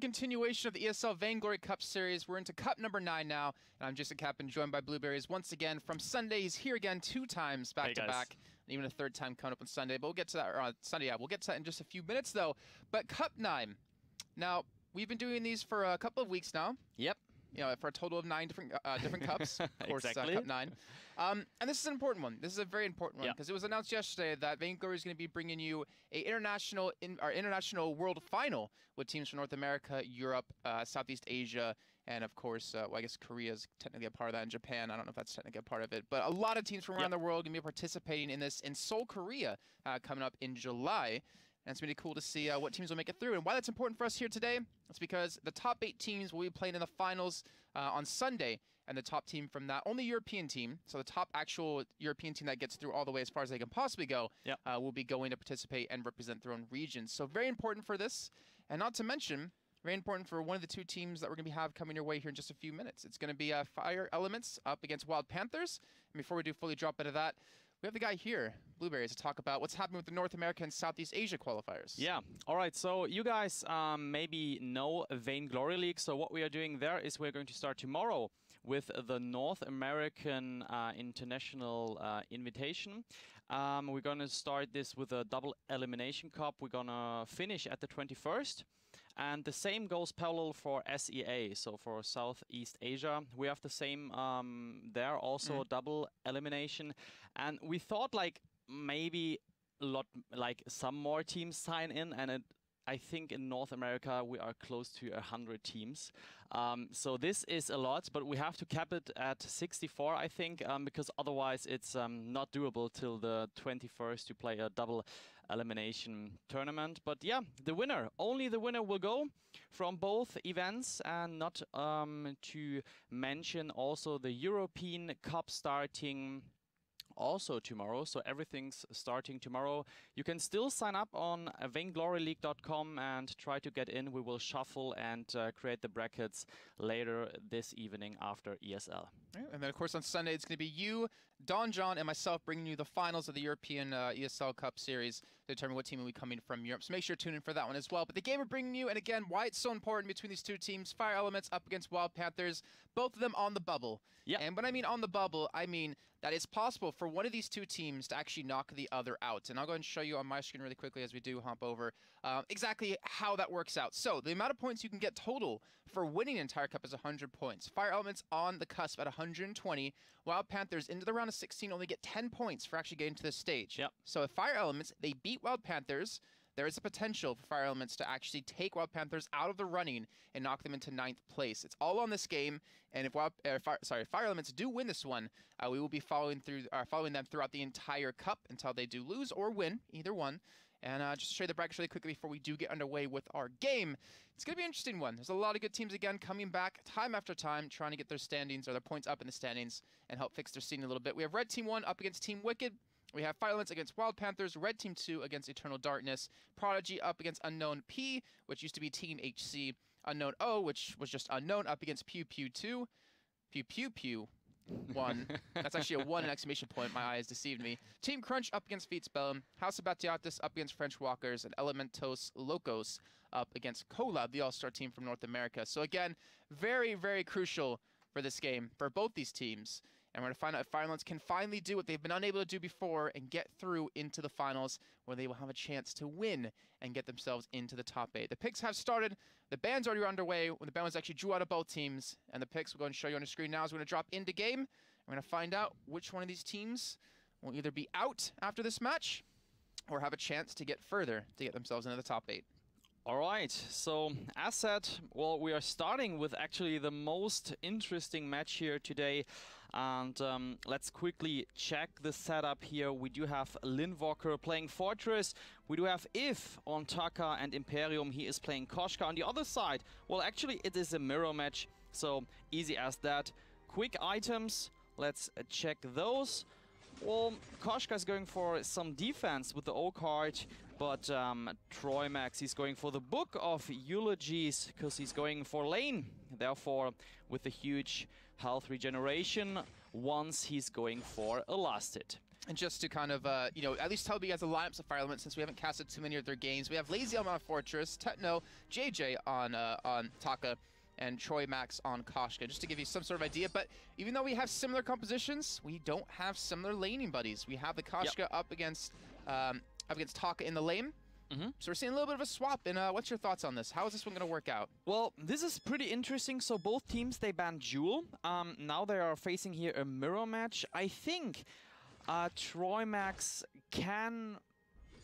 continuation of the ESL Vainglory Cup Series. We're into Cup number 9 now, and I'm Jason Captain, joined by Blueberries once again from Sunday. He's here again 2 times back-to-back, and even a 3rd time coming up on Sunday. But we'll get to that, or Sunday, yeah, we'll get to that in just a few minutes, though. But Cup 9. Now, we've been doing these for a couple of weeks now. Yep. You know, for a total of 9 different cups. Of course, exactly. Cup 9. And this is an important one. This is a very important one because it was announced yesterday that Vainglory is going to be bringing you a international world final with teams from North America, Europe, Southeast Asia, and of course, well, I guess Korea is technically a part of that, and Japan. I don't know if that's technically a part of it, but a lot of teams from around the world are going to be participating in this in Seoul, Korea, coming up in July. And it's going to be cool to see what teams will make it through. And why that's important for us here today, it's because the top 8 teams will be playing in the finals on Sunday. And the top team from that, only European team, so the top actual European team that gets through all the way as far as they can possibly go, will be going to participate and represent their own regions. So very important for this. And not to mention, very important for one of the 2 teams that we're going to have coming your way here in just a few minutes. It's going to be Fire Elements up against Wild Panthers. And before we do fully drop into that, we have the guy here, Blueberries, to talk about what's happening with the North America and Southeast Asia qualifiers. Yeah. All right. So you guys maybe know Vainglory League. So what we are doing there is we're going to start tomorrow with the North American International Invitation. We're going to start this with a double elimination cup. We're going to finish at the 21st. And the same goes parallel for SEA, so for Southeast Asia. We have the same there, also double elimination. And we thought like maybe some more teams sign in, and I think in North America we are close to 100 teams. So this is a lot, but we have to cap it at 64, I think, because otherwise it's not doable till the 21st to play a double elimination tournament. But yeah, only the winner will go from both events, and not to mention also the European Cup starting also tomorrow, so everything's starting tomorrow. You can still sign up on vaingloryleague.com and try to get in. We will shuffle and create the brackets later this evening after ESL. And then, of course, on Sunday, it's going to be you, Don John, and myself bringing you the finals of the European ESL Cup Series to determine what team will be coming from Europe. So make sure to tune in for that one as well. But the game we're bringing you, and again, why it's so important between these 2 teams, Fire Elements up against Wild Panthers, both of them on the bubble. Yeah. And when I mean on the bubble, I mean that it's possible for one of these 2 teams to actually knock the other out. And I'll go ahead and show you on my screen really quickly as we do hop over exactly how that works out. So the amount of points you can get total for winning an entire cup is 100 points. Fire Elements on the cusp at 120. Wild Panthers into the round of 16 only get 10 points for actually getting to this stage. Yep. So if Fire Elements, they beat Wild Panthers, there is a potential for Fire Elements to actually take Wild Panthers out of the running and knock them into 9th place. It's all on this game, and if Fire Elements do win this one, we will be following them throughout the entire cup until they do lose or win, either one. And just to show you the brackets really quickly before we do get underway with our game, it's going to be an interesting one. There's a lot of good teams, again, coming back time after time, trying to get their standings or their points up in the standings and help fix their seeding a little bit. We have Red Team 1 up against Team Wicked. We have Fire Elements against Wild Panthers, Red Team 2 against Eternal Darkness, Prodigy up against Unknown P, which used to be Team HC, Unknown O, which was just Unknown, up against Pew Pew 2, Pew Pew Pew 1. That's actually a 1 exclamation point. My eyes deceived me. Team Crunch up against Feetspellum, House of Batiatis up against French Walkers, and Elementos Locos up against Collab, the all-star team from North America. So again, very, very crucial for this game for both these teams. And we're going to find out if Fire Elements can finally do what they've been unable to do before and get through into the finals, where they will have a chance to win and get themselves into the top 8. The picks have started. The bands already underway when the bands actually drew out of both teams. And the picks we'll go and show you on the screen now is we're going to drop into game. We're going to find out which one of these teams will either be out after this match or have a chance to get further to get themselves into the top 8. All right, so as said, well, we are starting with actually the most interesting match here today. And let's quickly check the setup here. We do have Lindwalker playing Fortress. We do have If on Taka and Imperium. He is playing Koshka. On the other side, well, actually, it is a mirror match, so easy as that. Quick items, let's check those. Well, Koshka is going for some defense with the O card, but Troymax, he's going for the Book of Eulogies because he's going for lane. Therefore, with a huge health regeneration, once he's going for a last hit. And just to kind of, you know, at least tell you guys the lineups of Fire Element since we haven't casted too many of their games. We have Lazy Element on Fortress, Techno, JJ on Taka, and Troy Max on Koshka, just to give you some sort of idea. But even though we have similar compositions, we don't have similar laning buddies. We have the Koshka up against Taka in the lane. So we're seeing a little bit of a swap. And what's your thoughts on this? How is this one going to work out? Well, this is pretty interesting. So both teams, they banned Jewel. Now they are facing here a mirror match. I think Troy Max can,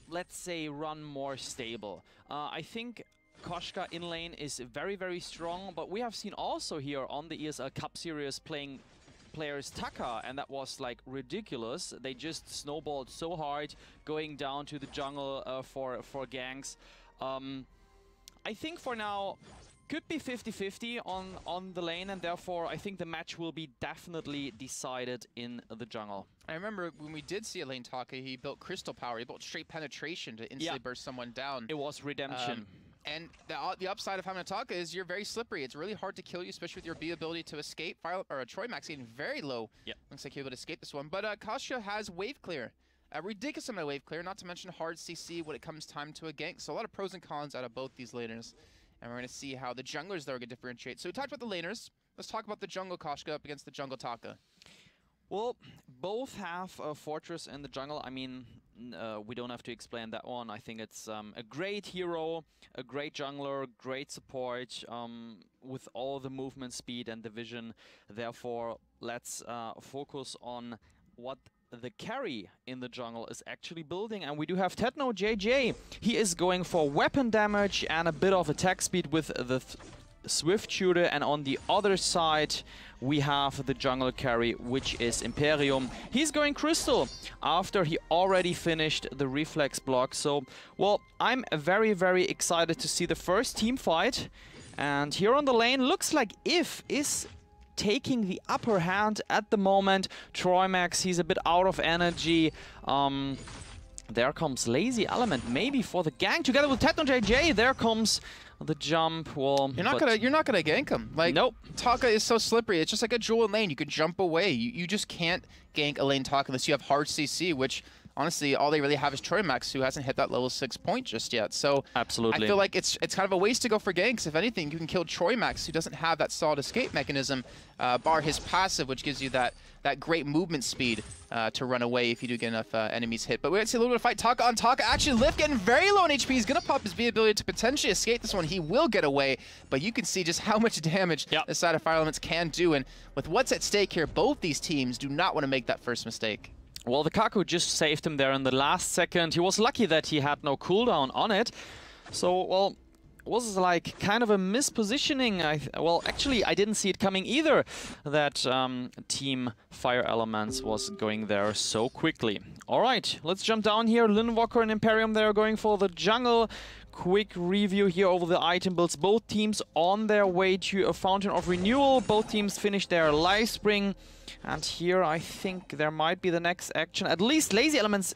let's say, run more stable. I think Koshka in lane is very, very strong, but we have seen also here on the ESL Cup Series players Taka, and that was like ridiculous. They just snowballed so hard, going down to the jungle for ganks. I think for now could be 50-50 on the lane, and therefore I think the match will be definitely decided in the jungle. I remember when we did see a lane Taka, he built Crystal Power, he built straight penetration to instantly burst someone down. It was redemption. And the upside of having a Taka is you're very slippery. It's really hard to kill you, especially with your B ability to escape. Or Troy Max getting very low. Looks like he'll be able to escape this one. But Koshka has wave clear. A ridiculous amount of wave clear, not to mention hard CC when it comes time to a gank. So a lot of pros and cons out of both these laners. And we're going to see how the junglers there are going to differentiate. So we talked about the laners. Let's talk about the jungle Koshka up against the jungle Taka. Well, both have a Fortress in the jungle. I mean, we don't have to explain that one. I think it's a great hero, a great jungler, great support with all the movement speed and the vision. Therefore, let's focus on what the carry in the jungle is actually building. And we do have Techno JJ. He is going for weapon damage and a bit of attack speed with the Swift Shooter, and on the other side we have the jungle carry, which is Imperium. He's going Crystal after he already finished the reflex block. So, well, I'm very, very excited to see the first team fight. And here on the lane, looks like If is taking the upper hand at the moment. Troy Max, he's a bit out of energy. There comes Lazy Element, maybe for the gank together with Techno JJ. There comes the jump. Well, you're not gonna gank him. Like, nope. Taka is so slippery. It's just like a Jewel lane. You can jump away. You just can't gank a lane Taka unless you have hard CC, which honestly all they really have is Troy Max, who hasn't hit that level 6 point just yet. So absolutely, I feel like it's kind of a waste to go for ganks. If anything, you can kill Troy Max, who doesn't have that solid escape mechanism, bar his passive, which gives you that great movement speed to run away if you do get enough enemies hit. But we're going to see a little bit of fight. Taka on Taka. Actually, Lift getting very low on HP. He's going to pop his B ability to potentially escape this one. He will get away, but you can see just how much damage this side of Fire Elements can do. And with what's at stake here, both these teams do not want to make that first mistake. Well, the Kaku just saved him there in the last second. He was lucky that he had no cooldown on it. So, well, it was like kind of a mispositioning. Well, actually, I didn't see it coming either, that Team Fire Elements was going there so quickly. All right, let's jump down here. Linwalker and Imperium, they're going for the jungle. Quick review here over the item builds. Both teams on their way to a Fountain of Renewal. Both teams finished their Life Spring. And here I think there might be the next action. At least Lazy Elements,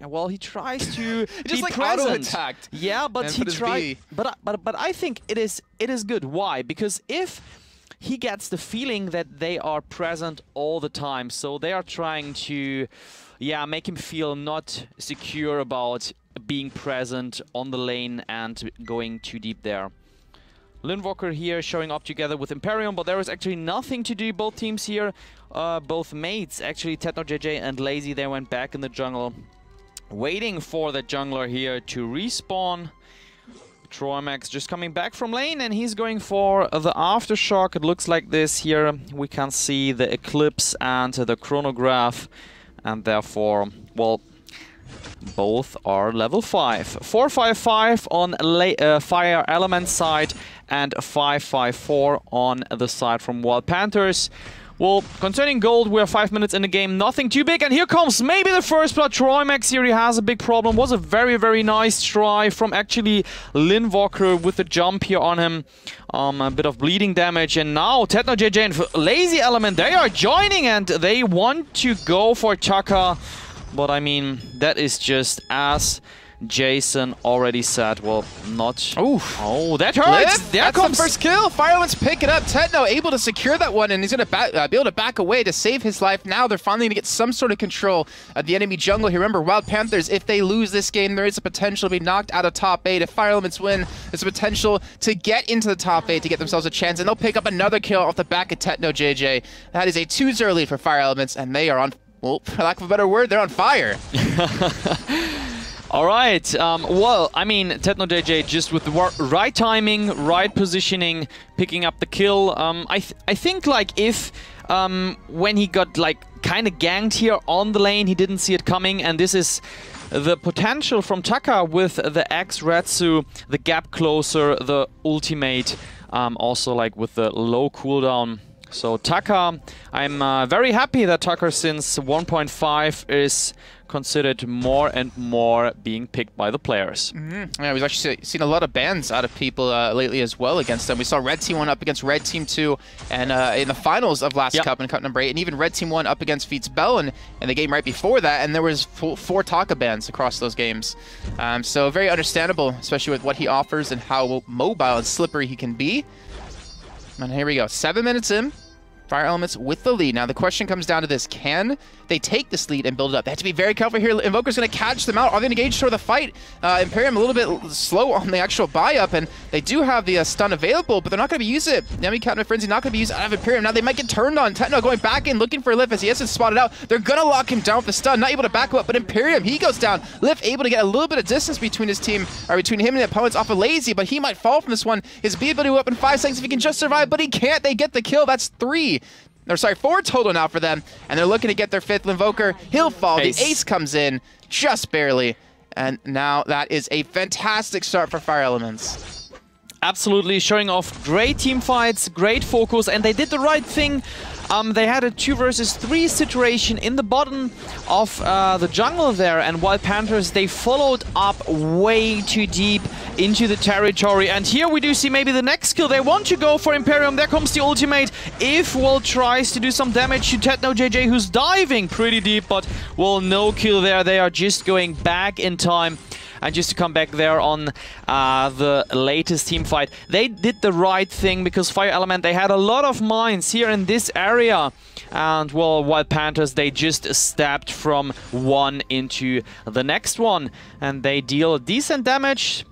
well, he tries to just be like present. auto-attacked. Yeah, but he tried. But I think it is good. Why? Because if he gets the feeling that they are present all the time, so they are trying to, make him feel not secure about being present on the lane and going too deep there. Linwalker here showing up together with Imperium, but there is actually nothing to do. Both teams here, both mates, actually Techno JJ and Lazy, they went back in the jungle, waiting for the jungler here to respawn. Troy Max just coming back from lane, and he's going for the Aftershock. It looks like this here. We can see the Eclipse and the Chronograph, and therefore, well, both are level 5. 455 on Fire Element side and 554 on the side from Wild Panthers. Well, concerning gold, we're 5 minutes in the game, nothing too big, and here comes maybe the first blood. Troy Max here, he has a big problem. Was a very, very nice try from actually Linwalker with the jump here on him. A bit of bleeding damage, and now Techno JJ and Lazy Element, they are joining, and they want to go for Taka. But I mean, that is just as Jason already said, well, not... Oof. Oh, that hurts! That's the first kill. Fire Element's pick it up. Techno able to secure that one, and he's going to be able to back away to save his life. Now they're finally going to get some sort of control of the enemy jungle here. Remember, Wild Panthers, if they lose this game, there is a potential to be knocked out of top 8. If Fire Elements win, there's a potential to get into the top 8 to get themselves a chance, and they'll pick up another kill off the back of Techno, JJ. That is a 2-0 lead for Fire Elements, and they are on, well, for lack of a better word, they're on fire. All right. Well, I mean, Techno JJ just with the right timing, right positioning, picking up the kill. I think like if when he got like kind of ganked here on the lane, he didn't see it coming, and this is the potential from Taka with the X Retsu, the gap closer, the ultimate, also like with the low cooldown. So Taka, I'm very happy that Taka since 1.5 is considered more and more being picked by the players. Yeah, we've actually seen a lot of bans out of people lately as well against them. We saw Red Team 1 up against Red Team 2 and in the finals of last Cup and Cup number 8, and even Red Team 1 up against Feats Bell in the game right before that, and there was 4 Taka bans across those games. So very understandable, especially with what he offers and how mobile and slippery he can be. And here we go, 7 minutes in. Fire Elements with the lead. Now the question comes down to this: can they take this lead and build it up? They have to be very careful here. Invoker's going to catch them out. Are they engaged toward the fight? Imperium a little bit slow on the actual buy-up, and they do have the stun available, but they're not going to be using it. Yummy Captain Frenzy not going to be used out of Imperium. Now they might get turned on. Techno going back in, looking for Lift as he hasn't spotted out. They're going to lock him down with the stun. Not able to back him up, but Imperium, he goes down. Lift able to get a little bit of distance between his team, or between him and the opponents off of Lazy, but he might fall from this one. His B ability will up in 5 seconds if he can just survive, but he can't. They get the kill. That's 4 total now for them, and they're looking to get their 5th Invoker. He'll fall. Ace. The ace comes in just barely, and now that is a fantastic start for Fire Elements. Absolutely, showing off great team fights, great focus, and they did the right thing. They had a 2 versus 3 situation in the bottom of the jungle there, and Wild Panthers, they followed up way too deep into the territory. And here we do see maybe the next kill. They want to go for Imperium. There comes the ultimate. If Will tries to do some damage to Techno JJ, who's diving pretty deep, but well, no kill there. They are just going back in time. And just to come back there on the latest team fight, they did the right thing because Fire Element, they had a lot of mines here in this area. And well, Wild Panthers, they just stepped from one into the next one. And they deal decent damage.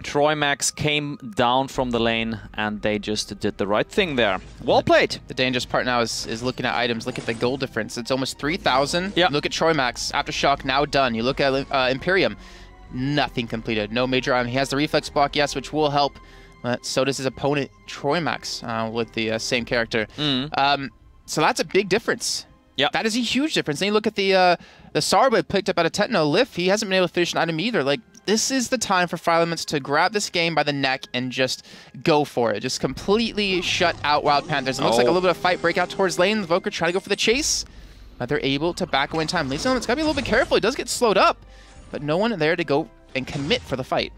Troymax came down from the lane and they just did the right thing there. Well played. The dangerous part now is looking at items. Look at the gold difference. It's almost 3,000. Yep. Look at Troymax. Aftershock now done. You look at Imperium. Nothing completed. No major item. He has the reflex block, yes, which will help. But so does his opponent, Troymax, with the same character. So that's a big difference. Yeah, that is a huge difference. Then you look at the Sarba picked up out of Techno. Lift, he hasn't been able to finish an item either. Like, this is the time for Fire Elements to grab this game by the neck and just go for it. Just completely shut out Wild Panthers. It looks like a little bit of fight break out towards lane. The Invoker trying to go for the chase. But they're able to back away in time. Lazy Element's got to be a little bit careful. He does get slowed up. But no one there to go and commit for the fight.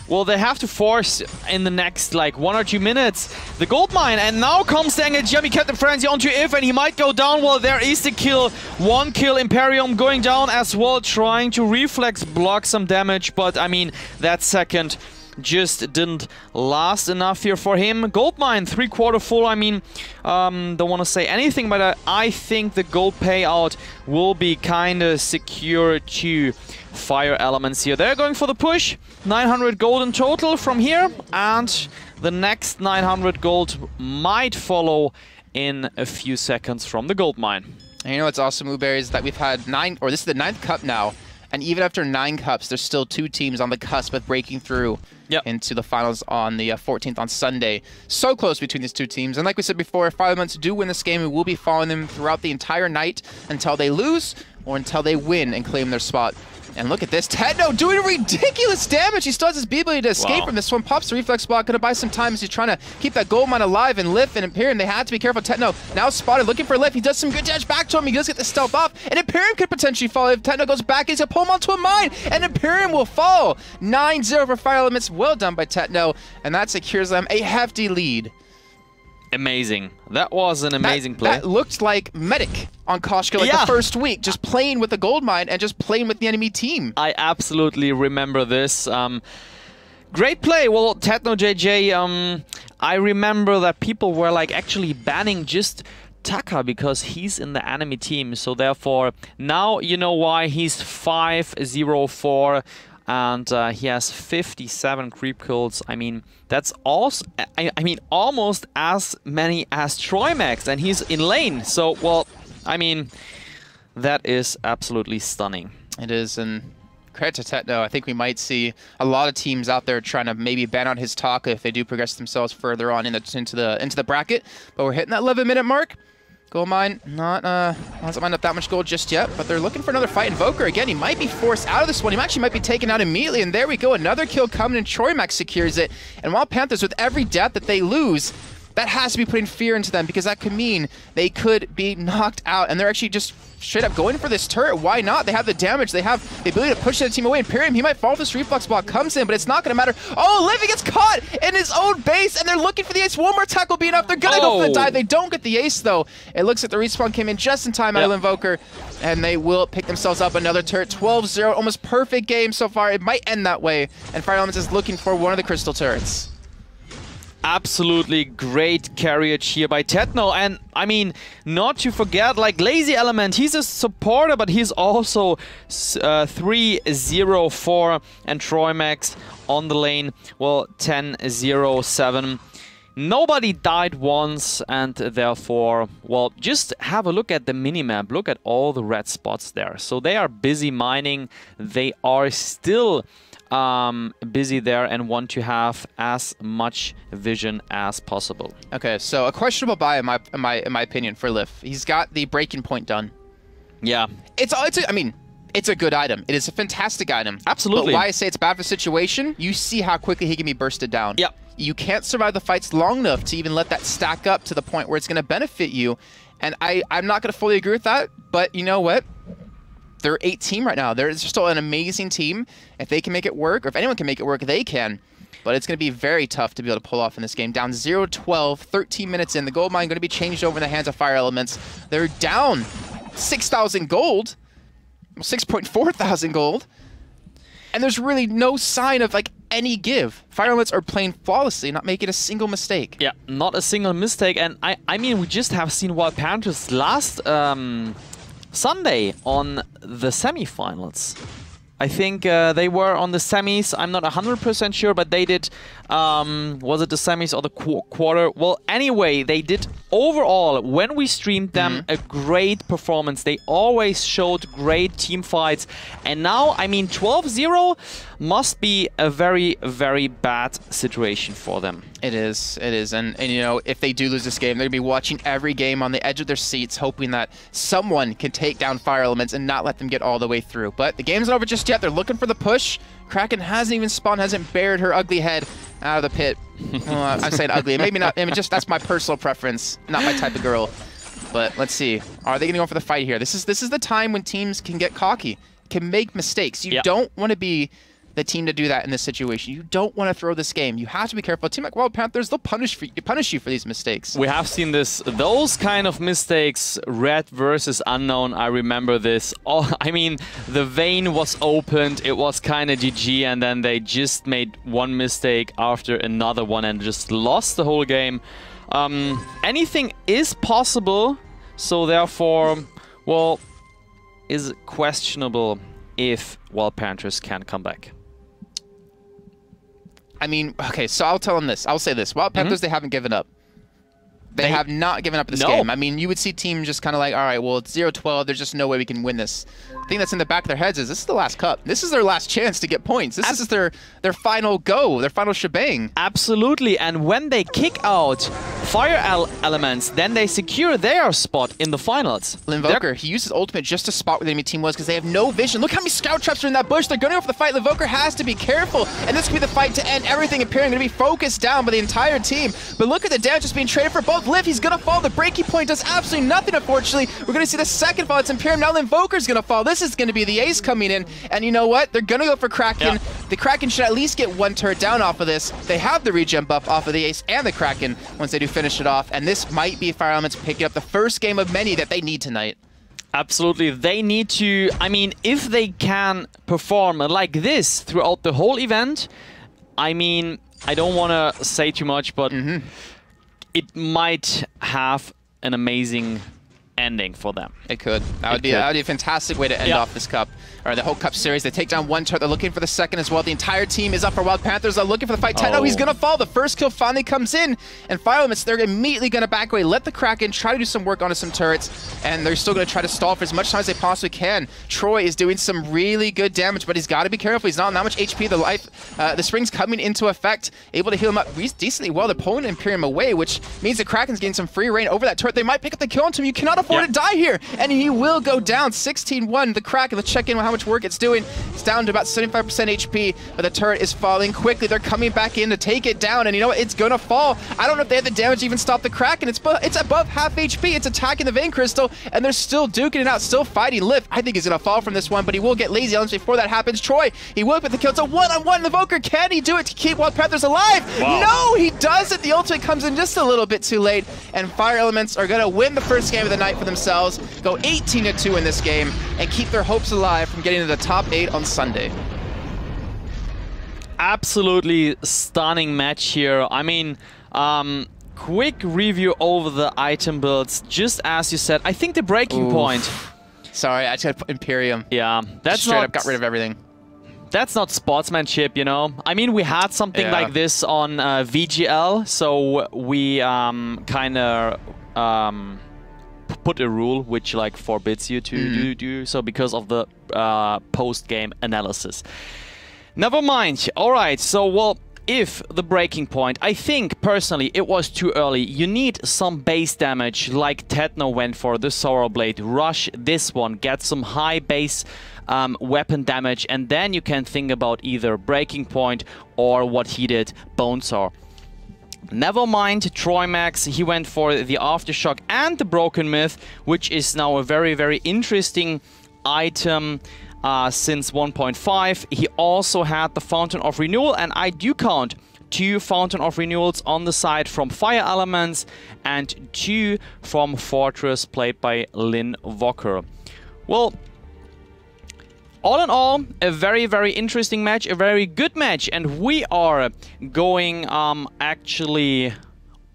Well, they have to force in the next, like, 1 or 2 minutes the gold mine. And now comes the engage. Yummy Captain Frenzy onto If, and he might go down. Well, there is the kill. 1 kill. Imperium going down as well, trying to reflex block some damage. But, I mean, that second just didn't last enough here for him. Gold mine, 3/4 full. I mean, don't want to say anything, but I think the gold payout will be kind of secure to Fire Elements here. They're going for the push. 900 gold in total from here, and the next 900 gold might follow in a few seconds from the gold mine. And you know what's awesome, Blueberry, is that we've had this is the 9th cup now, and even after 9 cups, there's still 2 teams on the cusp of breaking through into the finals on the 14th on Sunday. So close between these 2 teams, and like we said before, if Fire Elements do win this game, we will be following them throughout the entire night until they lose or until they win and claim their spot. And look at this, Techno doing ridiculous damage. He still has his B ability to escape from this one. Pops the reflex block, gonna buy some time as he's trying to keep that gold mine alive. And Lift and Imperium, they had to be careful. Techno now spotted, looking for Lift. He does some good damage back to him. He does get the stealth off, and Imperium could potentially fall if Techno goes back. He's gonna pull him onto a mine, and Imperium will fall. 9-0 for Fire Elements. Well done by Techno, and that secures them a hefty lead. Amazing. That was an amazing play. That looked like Medic on Koshka like the first week, just playing with the gold mine and just playing with the enemy team. I absolutely remember this. Great play. Well, Techno JJ, I remember that people were like actually banning just Taka because he's in the enemy team. So therefore, now you know why he's 5-0-4 and he has 57 creep kills. I mean, that's also, I mean, almost as many as Trimax, and he's in lane. So, well, I mean, that is absolutely stunning. It is, and credit to Techno. I think we might see a lot of teams out there trying to maybe ban out his Taka if they do progress themselves further on into the bracket. But we're hitting that 11-minute mark. Gold mine hasn't mined up that much gold just yet, but they're looking for another fight. Invoker, again, he might be forced out of this one. He actually might be taken out immediately, and there we go. Another kill coming, and Troymax secures it. And Wild Panthers, with every death that they lose, that has to be putting fear into them, because that could mean they could be knocked out, and they're actually just straight up going for this turret. Why not? They have the damage. They have the ability to push the team away. Imperium, he might fall if this reflex block comes in, but it's not going to matter. Oh, Livy gets caught in his own base, and they're looking for the ace. One more tackle will be enough. They're going to go for the dive. They don't get the ace, though. It looks like the respawn came in just in time out of Invoker, and they will pick themselves up another turret. 12-0, almost perfect game so far. It might end that way, and Fire Elements is looking for one of the crystal turrets. Absolutely great carriage here by Techno, and I mean, not to forget, like Lazy Element, he's a supporter, but he's also 3-0-4, and Troymax on the lane, well, 10-0-7. Nobody died once, and therefore, well, just have a look at the minimap. Look at all the red spots there. So they are busy mining. They are still busy there and want to have as much vision as possible. Okay, so a questionable buy in my opinion for Liv. He's got the breaking point done. Yeah, I mean, it's a good item. It is a fantastic item. Absolutely. But why I say it's bad for the situation, you see how quickly he can be bursted down. Yeah. You can't survive the fights long enough to even let that stack up to the point where it's going to benefit you. And I'm not going to fully agree with that, but you know what? They're 8 team right now. They're still an amazing team. If they can make it work, or if anyone can make it work, they can. But it's going to be very tough to be able to pull off in this game. Down 0-12, 13 minutes in. The gold mine going to be changed over in the hands of Fire Elements. They're down 6,000 gold, 6.4 thousand gold. And there's really no sign of like any give. Fire Elements are playing flawlessly, not making a single mistake. Yeah, not a single mistake. And I mean, we just have seen Wild Panthers last Sunday on the semifinals. I think they were on the semis. I'm not 100% sure, but they did, was it the semis or the quarter? Well, anyway, they did overall, when we streamed them, a great performance. They always showed great team fights. And now, I mean, 12-0 must be a very, very bad situation for them. It is. And you know, if they do lose this game, they're going to be watching every game on the edge of their seats, hoping that someone can take down Fire Elements and not let them get all the way through. But the game's not over just yet. They're looking for the push. Kraken hasn't even spawned, hasn't bared her ugly head out of the pit. I'm saying ugly. Maybe not. I mean, just that's my personal preference, not my type of girl. But let's see. Are they going to go for the fight here? This is the time when teams can get cocky, can make mistakes. You don't want to be the team to do that in this situation. You don't want to throw this game. You have to be careful. A team like Wild Panthers, they'll punish you for these mistakes. We have seen those kind of mistakes, red versus unknown. I remember this. I mean, the vein was opened, it was kind of GG, and then they just made one mistake after another one and just lost the whole game. Anything is possible, so therefore, well, is questionable if Wild Panthers can come back. I mean, okay, so I'll tell them this. I'll say this. Wild Panthers, they haven't given up. They have not given up this game. I mean, you would see teams just kind of like, all right, well, it's 0-12. There's just no way we can win this. The thing that's in the back of their heads is this is the last cup. This is their last chance to get points. This is their final go, their final shebang. Absolutely. And when they kick out Fire Elements, then they secure their spot in the finals. Invoker, he uses ultimate just to spot where the enemy team was because they have no vision. Look how many scout traps are in that bush. They're going to go for the fight. Invoker has to be careful. And this could be the fight to end everything. Imperium going to be focused down by the entire team. But look at the damage that's being traded for both. Liv, he's going to fall. The breaking point does absolutely nothing, unfortunately. We're going to see the second fall. It's Imperium. Now Invoker's going to fall. This is going to be the ace coming in. And you know what? They're going to go for Kraken. The Kraken should at least get one turret down off of this. They have the regen buff off of the ace and the Kraken once they do finish finish it off. And this might be Fire Elements picking up the first game of many that they need tonight. Absolutely. They need to, I mean, if they can perform like this throughout the whole event, I mean, I don't want to say too much, but it might have an amazing ending for them. It could. That would be a fantastic way to end off this cup. Or the whole cup series. They take down one turret. They're looking for the second as well. The entire team is up for Wild Panthers. They're looking for the fight. Techno, he's going to fall. The first kill finally comes in. And Fire Elements, they're immediately going to back away. Let the Kraken try to do some work onto some turrets. And they're still going to try to stall for as much time as they possibly can. Troy is doing some really good damage, but he's got to be careful. He's not on that much HP. The spring's coming into effect. Able to heal him up decently well. They're pulling Imperium away, which means the Kraken's getting some free reign over that turret. They might pick up the kill onto him. You cannot afford to die here. And he will go down. 16-1. The Kraken, let's check in on how much work it's doing. It's down to about 75% HP, but the turret is falling quickly. They're coming back in to take it down, and you know what? It's gonna fall. I don't know if they have the damage to even stop the Kraken. It's above half HP. It's attacking the Vein Crystal, and they're still duking it out, still fighting. Lift, I think he's gonna fall from this one, but he will get lazy elements before that happens. Troy, he will get the kill. It's a one-on-one. The Invoker, can he do it to keep Wild Panthers alive? Wow. No, he doesn't. The ultimate comes in just a little bit too late, and Fire Elements are gonna win the first game of the night for themselves, go 18-2 in this game, and keep their hopes alive from getting to the top 8 on Sunday. Absolutely stunning match here. I mean, quick review over the item builds. Just as you said, I think the breaking point. Sorry, I just had to put Imperium. Yeah, that's straight up got rid of everything. That's not sportsmanship, you know. I mean, we had something like this on VGL, so we kind of put a rule which like forbids you to do so because of the post-game analysis. Never mind. All right, so well, if the breaking point, I think personally it was too early. You need some base damage like Techno went for the Sorrow Blade. Rush this one, get some high base weapon damage, and then you can think about either breaking point or what he did, Bonesaw. Never mind Troy Max, he went for the Aftershock and the Broken Myth, which is now a very, very interesting item since 1.5. He also had the Fountain of Renewal, and I do count 2 Fountain of Renewals on the side from Fire Elements and 2 from Fortress, played by Lynn Walker. Well, all in all, a very, very interesting match, a very good match, and we are going actually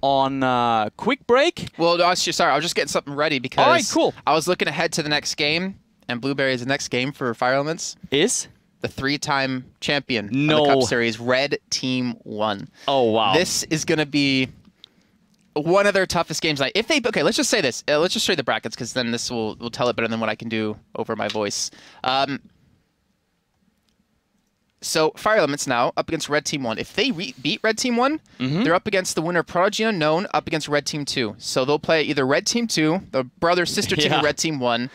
on a quick break. Well, sorry, I was just getting something ready because all right, cool. I was looking ahead to the next game, and Blueberry is the next game for Fire Elements. Is? The 3-time champion of the Cup Series, Red Team 1. Oh, wow. This is going to be one of their toughest games. If they, okay, let's just say this. Let's just show you the brackets, because then this will tell it better than what I can do over my voice. So Fire Elements now up against Red Team 1. If they beat Red Team 1, they're up against the winner Prodigy Unknown up against Red Team 2. So they'll play either Red Team 2, the brother-sister team of Red Team 1,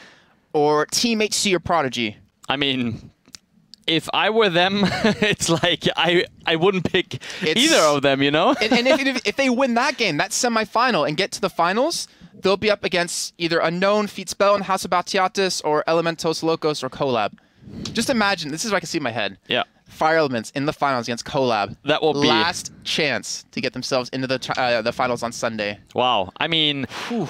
or Team HC or Prodigy. I mean, if I were them, it's like I wouldn't pick either of them, you know? and if they win that game, that semifinal, and get to the finals, they'll be up against either Unknown, Feat Spell, and House of Batiatus, or Elementos Locos, or Collab. Just imagine, this is what I can see in my head. Yeah. Fire Elements in the finals against Collab. That will be last chance to get themselves into the finals on Sunday. Wow. I mean,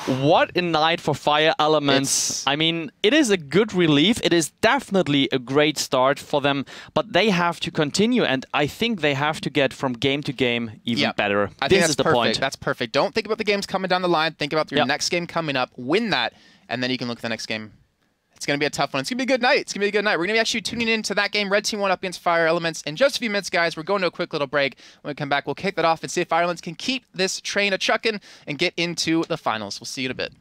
what a night for Fire Elements. I mean, it is a good relief. It is definitely a great start for them, but they have to continue, and I think they have to get from game to game even better. I think this is the point. That's perfect. Don't think about the games coming down the line. Think about your next game coming up. Win that, and then you can look at the next game. It's going to be a tough one. It's going to be a good night. It's going to be a good night. We're going to be actually tuning into that game, Red Team 1 up against Fire Elements. In just a few minutes, guys, we're going to a quick little break. When we come back, we'll kick that off and see if Fire Elements can keep this train a-chucking and get into the finals. We'll see you in a bit.